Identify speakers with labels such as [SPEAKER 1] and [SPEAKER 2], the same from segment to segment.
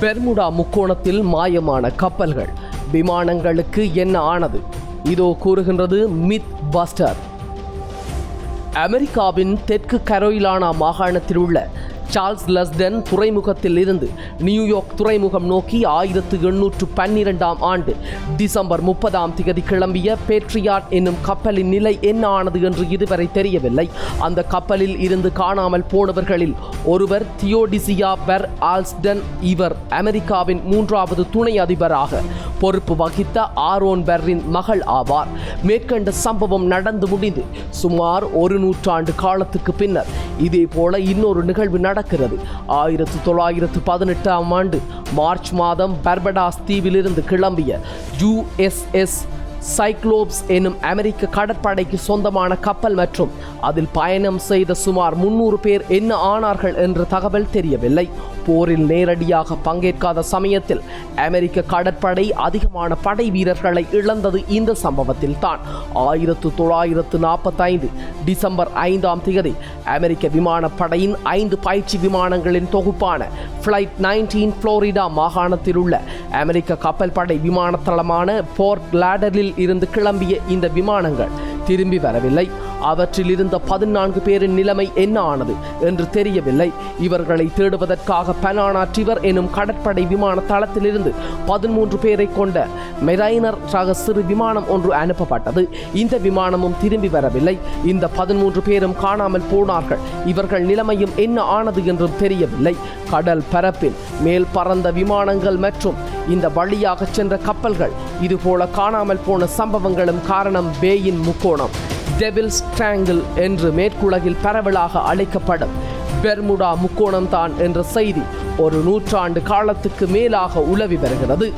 [SPEAKER 1] Bermuda முக்கோணத்தில் மாயமான கப்பல்கள், விமானங்களுக்கு என்ன ஆனது? இதோ கூறுகின்றது மித் பஸ்டர். அமெரிக்காவின் தெற்கு கரோலினா மாகாணத்தில் உள்ள சார்ல்ஸ் லஸ்டன் துறைமுகத்தில் இருந்து நியூயார்க் துறைமுகம் நோக்கி 1812 ஆண்டு டிசம்பர் 30 கிளம்பிய பேட்ரியாட் என்னும் கப்பலின் நிலை என்ன ஆனது என்று இதுவரை தெரியவில்லை. அந்த கப்பலில் இருந்து காணாமல் போனவர்களில் ஒருவர் தியோடிசியா பெர் ஆல்ஸ்டன். இவர் அமெரிக்காவின் 3வது துணை அதிபராக பொறுப்பு வகித்த ஆரோன் பெர்ரின் மகள் ஆவார். மேற்கண்ட சம்பவம் நடந்து முடிந்து சுமார் ஒரு நூற்றாண்டு காலத்துக்கு பின்னர் இதே போல இன்னொரு நிகழ்வு நடக்கிறது. 1918 ஆண்டு மார்ச் மாதம் பர்படாஸ் தீவிலிருந்து கிளம்பிய USS சைக்ளோப்ஸ் எனும் அமெரிக்க கடற்படைக்கு சொந்தமான கப்பல் மற்றும் அதில் பயணம் செய்த சுமார் 300 பேர் என்ன ஆனார்கள் என்ற தகவல் தெரியவில்லை. போரில் நேரடியாக பங்கேற்காத சமயத்தில் அமெரிக்க கடற்படை அதிகமான படை வீரர்களை இழந்தது இந்த சம்பவத்தில் தான். 1945 டிசம்பர் 5 அமெரிக்க விமானப்படையின் 5 பயிற்சி விமானங்களின் தொகுப்பான ஃப்ளைட் 19 புளோரிடா மாகாணத்தில் உள்ள அமெரிக்க கப்பல் படை விமான தளமான போர்ட் லாடரில் இருந்து கிளம்பிய இந்த விமானங்கள் திரும்பி வரவில்லை. அவற்றில் இருந்த 14 பேரின் நிலைமை என்ன ஆனது என்று தெரியவில்லை. இவர்களை தேடுவதற்காக பனானா ரிவர் எனும் கடற்படை விமான தளத்திலிருந்து 13 பேரை கொண்ட மெரைனர் ரக சிறு விமானம் ஒன்று அனுப்பப்பட்டது. இந்த விமானமும் திரும்பி வரவில்லை. இந்த 13 பேரும் காணாமல் போனார்கள். இவர்கள் நிலைமையும் என்ன ஆனது என்றும் தெரியவில்லை. கடல் பரப்பில் மேல் பறந்த விமானங்கள் மற்றும் இந்த வழியாக சென்ற கப்பல்கள் இதுபோல காணாமல் போன சம்பவங்களும் காரணம் பேயின் முக்கோணம், டெவில்ஸ் ட்ரையாங்கிள் என்று மேற்குலகில் பரவலாக அழைக்கப்படும் பெர்முடா முக்கோணம்தான் என்ற செய்தி ஒரு நூற்றாண்டு காலத்துக்கு மேலாக உலவி வருகிறது.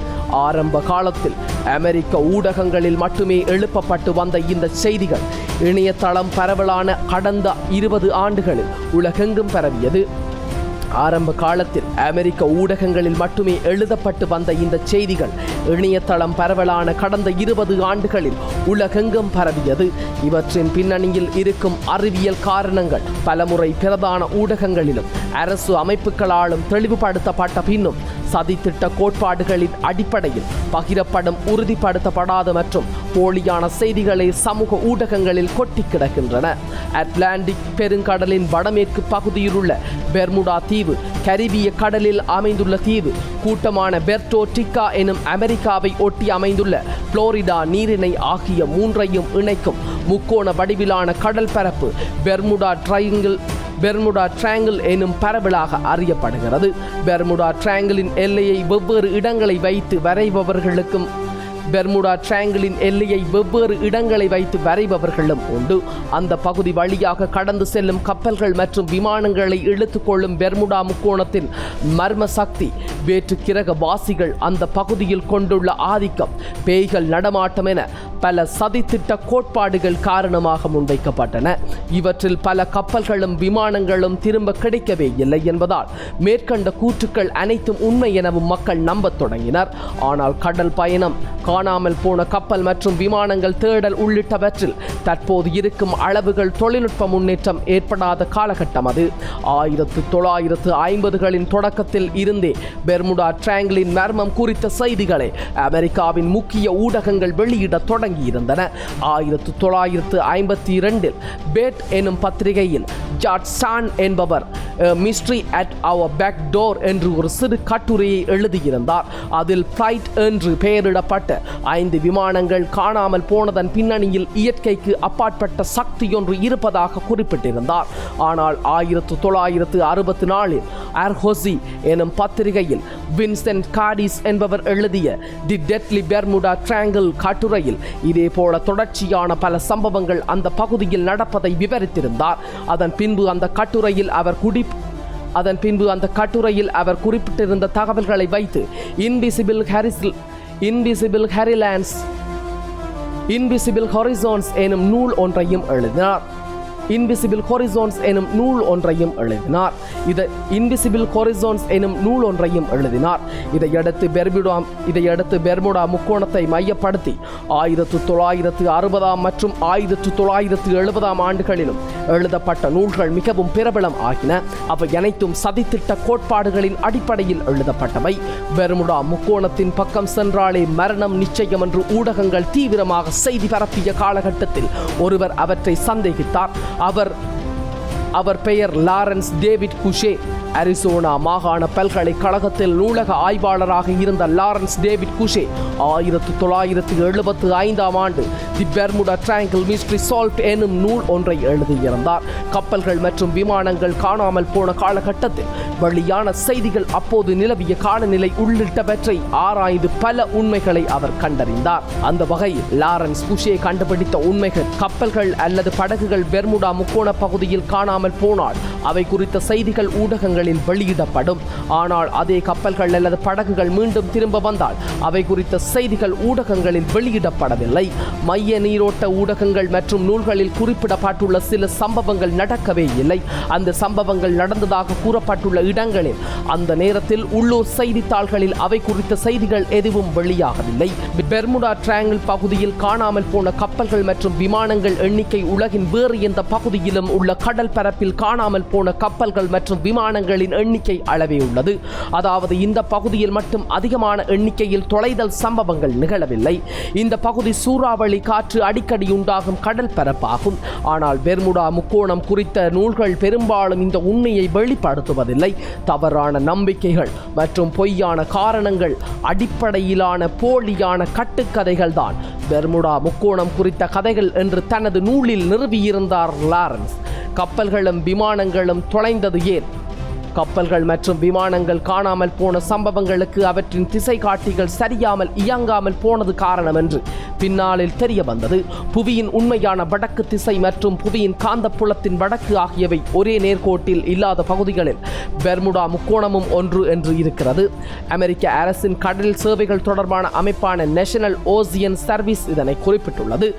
[SPEAKER 1] ஆரம்ப காலத்தில் அமெரிக்க ஊடகங்களில் மட்டுமே எழுப்பப்பட்டு வந்த இந்த செய்திகள் இணையதளம் பரவலான கடந்த 20 ஆண்டுகளில் உலகெங்கும் பரவியது. ஆரம்ப காலத்தில் அமெரிக்க ஊடகங்களில் மட்டுமே எழுதப்பட்டு வந்த இந்த செய்திகள் இணையதளம் பரவலான கடந்த 20 ஆண்டுகளில் உலகெங்கும் பரவியது. இவற்றின் பின்னணியில் இருக்கும் அறிவியல் காரணங்கள் பலமுறை பிரதான ஊடகங்களிலும் அரசு அமைப்புகளாலும் தெளிவுபடுத்தப்பட்ட பின்னும் சதித்திட்ட கோட்பாடுகளின் அடிப்படையில் பகிரப்படும் உறுதிப்படுத்தப்படாத மற்றும் போலியான செய்திகளை சமூக ஊடகங்களில் கொட்டி கிடக்கின்றன. அட்லாண்டிக் பெருங்கடலின் வடமேற்கு பகுதியில் உள்ள பெர்முடா தீவு, கரிபிய கடலில் அமைந்துள்ள தீவு கூட்டமான பெர்டோ டிக்கா எனும் அமெரிக்காவை ஒட்டி அமைந்துள்ள புளோரிடா நீரிணை ஆகிய மூன்றையும் இணைக்கும் முக்கோண வடிவிலான கடல் பரப்பு பெர்முடா ட்ரையாங்கிள் எனும் பரவலாக அறியப்படுகிறது. பெர்முடா ட்ரையாங்கிளின் எல்லையை வெவ்வேறு இடங்களை வைத்து வரைபவர்களும் உண்டு. அந்த பகுதி வழியாக கடந்து செல்லும் கப்பல்கள் மற்றும் விமானங்களை இழுத்துக் கொள்ளும் பெர்முடா முக்கோணத்தின் மர்ம சக்தி, வேற்று கிரக வாசிகள் அந்த பகுதியில் கொண்டுள்ள ஆதிக்கம், பேய்கள் நடமாட்டம் என பல சதித்திட்ட கோட்பாடுகள் காரணமாக முன்வைக்கப்பட்டன. இவற்றில் பல கப்பல்களும் விமானங்களும் திரும்ப கிடைக்கவே இல்லை என்பதால் மேற்கண்ட கூற்றுக்கள் அனைத்தும் உண்மை எனவும் மக்கள் நம்பத் தொடங்கினர். ஆனால் கடல் பயணம், காணாமல் போன கப்பல் மற்றும் விமானங்கள் தேடல் உள்ளிட்டவற்றில் தற்போது இருக்கும் அளவுகள் தொழில்நுட்ப முன்னேற்றம் ஏற்படாத காலகட்டம் அது. 1950களின் தொடக்கத்தில் இருந்தே பெர்முடா ட்ரையாங்கிளின் மர்மம் குறித்த செய்திகளை அமெரிக்காவின் முக்கிய ஊடகங்கள் வெளியிட தொடங்கியிருந்தன. 1952 பேட் எனும் பத்திரிகையில் ஜார்ஜ் சான் என்பவர் mystery at our back door என்று ஒரு சிறு கட்டுரையை எழுதியிருந்தார். அதில் ஃப்ளைட் என்று பெயரிடப்பட்ட 5 விமானங்கள் காணாமல் போனதன் பின்னணியில் இயற்கைக்கு அப்பாற்பட்ட சக்தி ஒன்று இருப்பதாக குறிப்பிட்டிருந்தார். ஆனால் 1964 அர்ஹோசி எனும் பத்திரிகையில் வின்சென்ட் காடிஸ் என்பவர் எழுதிய தி டெட்லி பெர்முடா ட்ரையாங்கிள் கட்டுரையில் இதே போல தொடர்ச்சியான பல சம்பவங்கள் அந்த பகுதியில் நடப்பதை விவரித்திருந்தார். அதன் பின்பு அந்த கட்டுரையில் அவர் குறிப்பிட்டிருந்த தகவல்களை வைத்து இன்விசிபிள் ஹாரிசான்ஸ் எனும் நூல் ஒன்றையும் எழுதினார். இன்விசிபிள் ஹொரிசோன்ஸ் எனும் நூல் ஒன்றையும் எழுதினார். இதையடுத்து பெர்முடா முக்கோணத்தை மையப்படுத்தி 1960 மற்றும் 1970 ஆண்டுகளிலும் எழுதப்பட்ட நூல்கள் மிகவும் பிரபலம் ஆகின. அவை அனைத்தும் சதித்திட்ட கோட்பாடுகளின் அடிப்படையில் எழுதப்பட்டவை. பெர்முடா முக்கோணத்தின் பக்கம் சென்றாலே மரணம் நிச்சயம் என்று ஊடகங்கள் தீவிரமாக செய்தி பரப்பிய காலகட்டத்தில் ஒருவர் அவற்றை சந்தேகித்தார். அவர் பெயர் லாரன்ஸ் டேவிட் குஷே. அரிசோனா மாகாண பல்கலைக்கழகத்தில் நூலக ஆய்வாளராக இருந்த லாரன்ஸ் டேவிட் குஷே 1975 ஆண்டு தி பெர்முடா ட்ரையாங்கிள் மிஸ்ட்ரி சால்வ்ட் எனும் நூல் ஒன்றை எழுதியிருந்தார். கப்பல்கள் மற்றும் விமானங்கள் காணாமல் போன காலகட்டத்தில் வெளியான செய்திகள், அப்போது நிலவிய காலநிலை உள்ளிட்டவற்றை ஆராய்ந்து பல உண்மைகளை அவர் கண்டறிந்தார். அந்த வகையில் லாரன்ஸ் குஷே கண்டுபிடித்த உண்மைகள், கப்பல்கள் அல்லது படகுகள் பெர்முடா முக்கோண பகுதியில் காணாமல் போனால் அவை குறித்த செய்திகள் ஊடகங்களில் வெளியிடப்படும். ஆனால் அதே கப்பல்கள் அல்லது படகுகள் மீண்டும் திரும்ப வந்தால் அவை குறித்த செய்திகள் ஊடகங்களில் வெளியிடப்படவில்லை. மைய நீரோட்ட ஊடகங்கள் மற்றும் நூல்களில் குறிப்பிடப்பட்டுள்ள சில சம்பவங்கள் நடக்கவே இல்லை. அந்த சம்பவங்கள் நடந்ததாக கூறப்பட்டுள்ள இடங்களில் அந்த நேரத்தில் உள்ளூர் செய்தித்தாள்களில் அவை குறித்த செய்திகள் எதுவும் வெளியாகவில்லை. பெர்முடா ட்ரையாங்கிள் பகுதியில் காணாமல் போன கப்பல்கள் மற்றும் விமானங்கள் எண்ணிக்கை உலகின் வேறு எந்த பகுதியிலும் உள்ள கடல் பரப்பில் காணாமல் போன கப்பல்கள் மற்றும் விமானங்களின் எண்ணிக்கை அளவே உள்ளது. அதாவது இந்த பகுதியில் மட்டும் அதிகமான எண்ணிக்கையில் தொலைதல் சம்பவங்கள் நிகழவில்லை. இந்த பகுதி சூறாவளி காற்று அடிக்கடி உண்டாகும் கடல் பரப்பாகும். ஆனால் பெர்முடா முக்கோணம் குறித்த நூல்கள் பெரும்பாலும் இந்த உண்மையை வெளிப்படுத்துவதில்லை. தவறான நம்பிக்கைகள் மற்றும் பொய்யான காரணங்கள் அடிப்படையிலான போலியான கட்டுக்கதைகள் தான் பெர்முடா முக்கோணம் குறித்த கதைகள் என்று தனது நூலில் நிறுவியிருந்தார் லாரன்ஸ். கப்பல்களும் விமானங்களும் தொலைந்தது ஏன்? கப்பல்கள் மற்றும் விமானங்கள் காணாமல் போன சம்பவங்களுக்கு அவற்றின் திசை காட்டிகள் சரியாமல் இயங்காமல் போனது காரணம் என்று பின்னாளில் தெரிய வந்தது. புவியின் உண்மையான வடக்கு திசை மற்றும் புவியின் காந்தப்புலத்தின் வடக்கு ஆகியவை ஒரே நேர்கோட்டில் இல்லாத பகுதிகளில் பெர்முடா முக்கோணமும் ஒன்று என்று இருக்கிறது. அமெரிக்க அரசின் கடல் சேவைகள் தொடர்பான அமைப்பான நேஷனல் ஓசியன் சர்வீஸ் இதனை குறிப்பிட்டுள்ளது.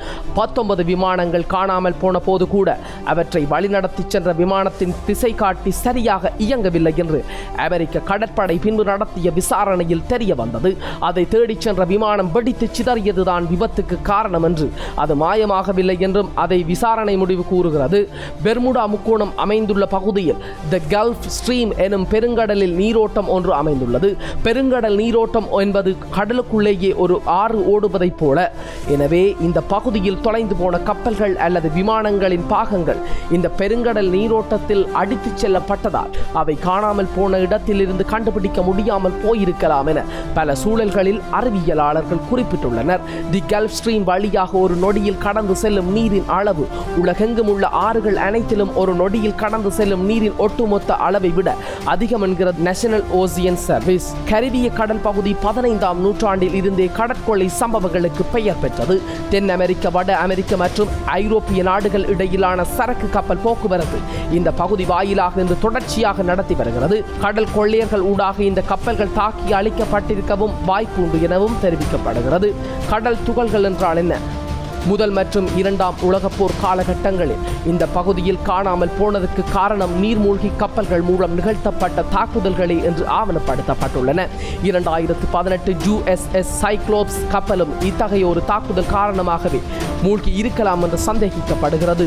[SPEAKER 1] 19 விமானங்கள் காணாமல் போன போது கூட அவற்றை வழிநடத்தி சென்ற விமானத்தின் திசை காட்டி சரியாக இயங்கவில்லை என்று அமெரிக்க கடற்படை பின்பு நடத்திய விசாரணையில் தெரிய வந்தது. அதை தேடிச் சென்ற விமானம் வெடித்து சிதறியதுதான் விபத்துக்கு காரணம் என்று, அது மாயமாகவில்லை என்றும் அதை விசாரணை முடிவு கூறுகிறது. பெர்முடா முக்கோணம் அமைந்துள்ள பகுதியில் தி கல்ஃப் ஸ்ட்ரீம் எனும் பெருங்கடலில் நீரோட்டம் ஒன்று அமைந்துள்ளது. பெருங்கடல் நீரோட்டம் என்பது கடலுக்குள்ளேயே ஒரு ஆறு ஓடுவதை போல. எனவே இந்த பகுதியில் தொலைந்து போன கப்பல்கள் அல்லது விமானங்களின் பாகங்கள் இந்த பெருங்கடல் நீரோட்டத்தில் அடித்துச் செல்லப்பட்டதால் அவை காணாமல் போன இடத்திலிருந்து கண்டுபிடிக்க முடியாமல் போயிருக்கலாம் என பல சூழல்களில் அறிவியலாளர்கள் குறிப்பிட்டுள்ளனர். தி கல்ஃப் ஸ்ட்ரீம் வழியாக ஒரு நொடியில் கடந்து செல்லும் நீரின் அளவு உலகெங்கும் உள்ள ஆறுகள் அனைத்திலும் ஒரு நொடியில் கடந்து செல்லும் நீரின் ஒட்டுமொத்த அளவை விட அதிகம் என்கிறது நேஷனல் ஓசியன் சர்வீஸ். கரிபிய கடல் பகுதி 15ஆம் நூற்றாண்டில் இருந்தே கடற்கொள்ளை சம்பவங்களுக்கு பெயர் பெற்றது. தென் அமெரிக்க, வட அமெரிக்க மற்றும் ஐரோப்பிய நாடுகள் இடையிலான சரக்கு கப்பல் போக்குவரத்து இந்த பகுதி வாயிலாக இன்று தொடர்ச்சியாக நடத்தி வருகிறது. கடல் கொள்ளையர்கள் ஊடாக இந்த கப்பல்கள் தாக்கி அழிக்கப்பட்டிருக்கவும் வாய்ப்பு உண்டு எனவும் தெரிவிக்கப்படுகிறது. கடல் துகள்கள் என்றால் என்ன? முதல் மற்றும் இரண்டாம் உலகப் போர் காலகட்டங்களில் இந்த பகுதியில் காணாமல் போனதற்கு காரணம் நீர்மூழ்கி கப்பல்கள் மூலம் நிகழ்த்தப்பட்ட தாக்குதல்களே என்று ஆவணப்படுத்தப்பட்டுள்ளன. 2018 USS சைக்ளோப்ஸ் கப்பலும் இத்தகைய ஒரு தாக்குதல் காரணமாகவே மூழ்கி இருக்கலாம் என்று சந்தேகிக்கப்படுகிறது.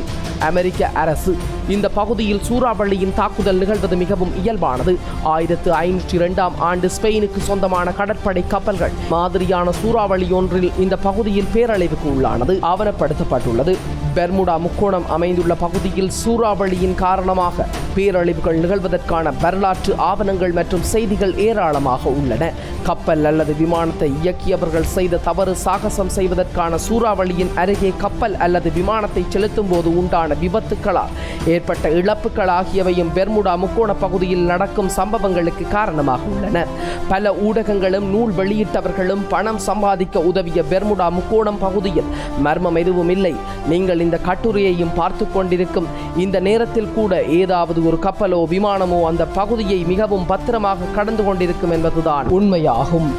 [SPEAKER 1] அமெரிக்க அரசு இந்த பகுதியில் சூறாவளியின் தாக்குதல் நிகழ்வது மிகவும் இயல்பானது. 1502ஆம் ஆண்டு ஸ்பெயினுக்கு சொந்தமான கடற்படை கப்பல்கள் மாதிரியான சூறாவளி ஒன்றில் இந்த பகுதியில் பேரழிவுக்கு உள்ளானது ஆவணப்படுத்தப்பட்டுள்ளது. பெர்முடா முக்கோணம் அமைந்துள்ள பகுதியில் சூறாவளியின் காரணமாக பேரழிவுகள் நிகழ்வதற்கான வரலாற்று ஆவணங்கள் மற்றும் செய்திகள் ஏராளமாக உள்ளன. கப்பல் அல்லது விமானத்தை இயக்கியவர்கள் செய்த தவறு, சாகசம் செய்வதற்கான சூறாவளியின் அருகே கப்பல் அல்லது விமானத்தை செலுத்தும் போது உண்டான விபத்துக்களால் ஏற்பட்ட இழப்புகள் ஆகியவையும் பெர்முடா முக்கோண பகுதியில் நடக்கும் சம்பவங்களுக்கு காரணமாக உள்ளன. பல ஊடகங்களும் நூல் வெளியிட்டவர்களும் பணம் சம்பாதிக்க உதவிய பெர்முடா முக்கோணம் பகுதியில் மர்மம் எதுவும் இல்லை. நீங்கள் இந்த கட்டுரையையும் பார்த்து கொண்டிருக்கும் இந்த நேரத்தில் கூட ஏதாவது ஒரு கப்பலோ விமானமோ அந்த பகுதியை மிகவும் பத்திரமாக கடந்து கொண்டிருக்கும் என்பதுதான் உண்மையாகும்.